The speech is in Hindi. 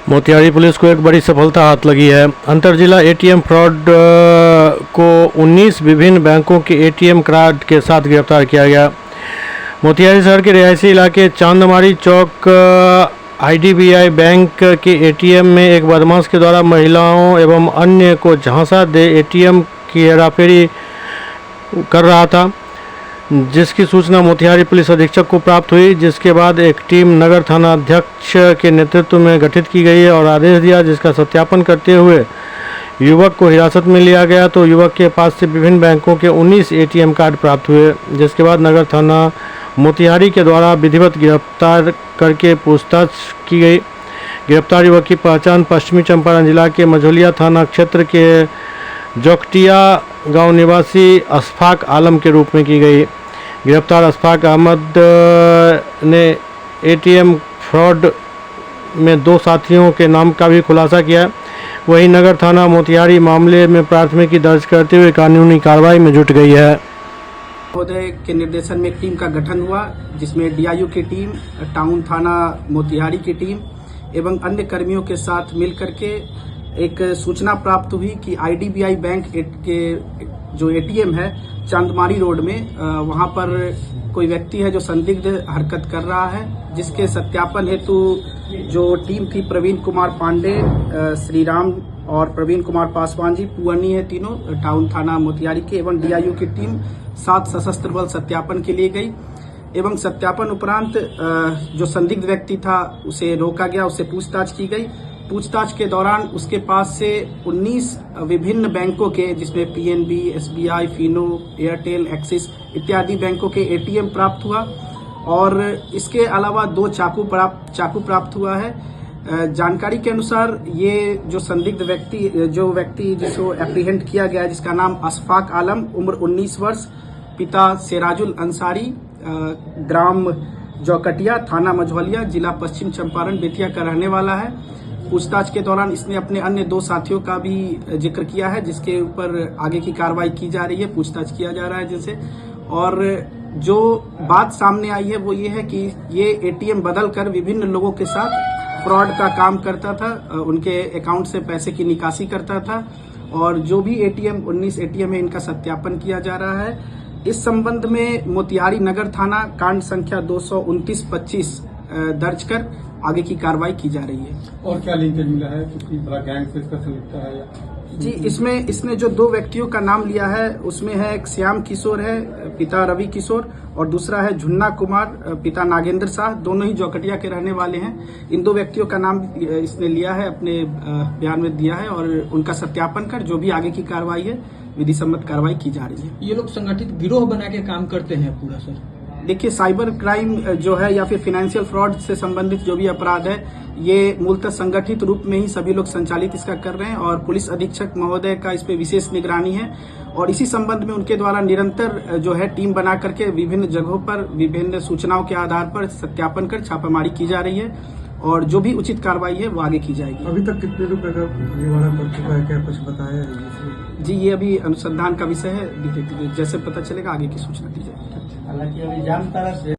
मोतिहारी पुलिस को एक बड़ी सफलता हाथ लगी है। अंतरजिला एटीएम फ्रॉड को 19 विभिन्न बैंकों के एटीएम कार्ड के साथ गिरफ्तार किया गया। मोतिहारी शहर के रिहायशी इलाके चांदमारी चौक आईडीबीआई बैंक के एटीएम में एक बदमाश के द्वारा महिलाओं एवं अन्य को झांसा दे एटीएम की हेराफेरी कर रहा था, जिसकी सूचना मोतिहारी पुलिस अधीक्षक को प्राप्त हुई, जिसके बाद एक टीम नगर थाना अध्यक्ष के नेतृत्व में गठित की गई और आदेश दिया, जिसका सत्यापन करते हुए युवक को हिरासत में लिया गया। तो युवक के पास से विभिन्न बैंकों के 19 एटीएम कार्ड प्राप्त हुए, जिसके बाद नगर थाना मोतिहारी के द्वारा विधिवत गिरफ्तार करके पूछताछ की गई। गिरफ्तार युवक की पहचान पश्चिमी चंपारण जिला के मझौलिया थाना क्षेत्र के जोकटिया गांव निवासी अशफाक आलम के रूप में की गई। गिरफ्तार अशफाक अहमद ने एटीएम फ्रॉड में 2 साथियों के नाम का भी खुलासा किया। वहीं नगर थाना मोतिहारी मामले में प्राथमिकी दर्ज करते हुए कानूनी कार्रवाई में जुट गई है। महोदय के निर्देशन में एक टीम का गठन हुआ, जिसमें डीआईयू की टीम, टाउन थाना मोतिहारी की टीम एवं अन्य कर्मियों के साथ मिलकर के एक सूचना प्राप्त हुई कि आईडीबीआई बैंक के जो एटीएम है चांदमारी रोड में, वहां पर कोई व्यक्ति है जो संदिग्ध हरकत कर रहा है, जिसके सत्यापन हेतु जो टीम थी प्रवीण कुमार पांडे, श्रीराम और प्रवीण कुमार पासवान जी पुअनी है तीनों टाउन थाना मोतिहारी के, एवं डीआईयू की टीम 7 सशस्त्र बल सत्यापन के लिए गई एवं सत्यापन उपरांत जो संदिग्ध व्यक्ति था उसे रोका गया, उससे पूछताछ की गई। पूछताछ के दौरान उसके पास से 19 विभिन्न बैंकों के, जिसमें PNB, SBI, Fino, Airtel, axis इत्यादि बैंकों के एटीएम प्राप्त हुआ और इसके अलावा 2 चाकू प्राप्त हुआ है। जानकारी के अनुसार ये जो संदिग्ध व्यक्ति जिसको एप्रीहेंड किया गया है, जिसका नाम अशफाक आलम, उम्र 19 वर्ष, पिता सिराजुल अंसारी, ग्राम जोकटिया, थाना मझौलिया, जिला पश्चिम चंपारण, बेतिया का रहने वाला है। पूछताछ के दौरान इसने अपने अन्य 2 साथियों का भी जिक्र किया है, जिसके ऊपर आगे की कार्रवाई की जा रही है, पूछताछ किया जा रहा है जिनसे। और जो बात सामने आई है वो ये है कि ये एटीएम बदल कर विभिन्न लोगों के साथ फ्रॉड का काम करता था, उनके अकाउंट से पैसे की निकासी करता था और जो भी एटीएम 19 एटीएम है इनका सत्यापन किया जा रहा है। इस संबंध में मोतिहारी नगर थाना कांड संख्या 229-25 दर्ज कर आगे की कार्रवाई की जा रही है। और क्या लिंकेज मिला है, किसी बड़ा गैंग से इसका संलिप्तता है या? जी, इसने जो 2 व्यक्तियों का नाम लिया है उसमें है एक श्याम किशोर है, पिता रवि किशोर, और दूसरा है झुन्ना कुमार, पिता नागेंद्र शाह, दोनों ही जोकटिया के रहने वाले हैं। इन 2 व्यक्तियों का नाम इसने लिया है, अपने बयान में दिया है और उनका सत्यापन कर जो भी आगे की कार्रवाई है विधि सम्मत कार्रवाई की जा रही है। ये लोग संगठित गिरोह बना के काम करते हैं पूरा सर? देखिए, साइबर क्राइम जो है या फिर फाइनेंशियल फ्रॉड से संबंधित जो भी अपराध है, ये मूलतः संगठित रूप में ही सभी लोग संचालित इसका कर रहे हैं और पुलिस अधीक्षक महोदय का इस पे विशेष निगरानी है और इसी संबंध में उनके द्वारा निरंतर जो है टीम बना करके विभिन्न जगहों पर विभिन्न सूचनाओं के आधार पर सत्यापन कर छापामारी की जा रही है और जो भी उचित कार्रवाई है वो आगे की जाएगी। अभी तक कितने रुपए का निवाड़ा पड़ चुका है, क्या कुछ बताया है? जी, ये अभी अनुसंधान का विषय है, जैसे पता चलेगा आगे की सूचना दी जाएगी। हालांकि अभी जामताड़ा से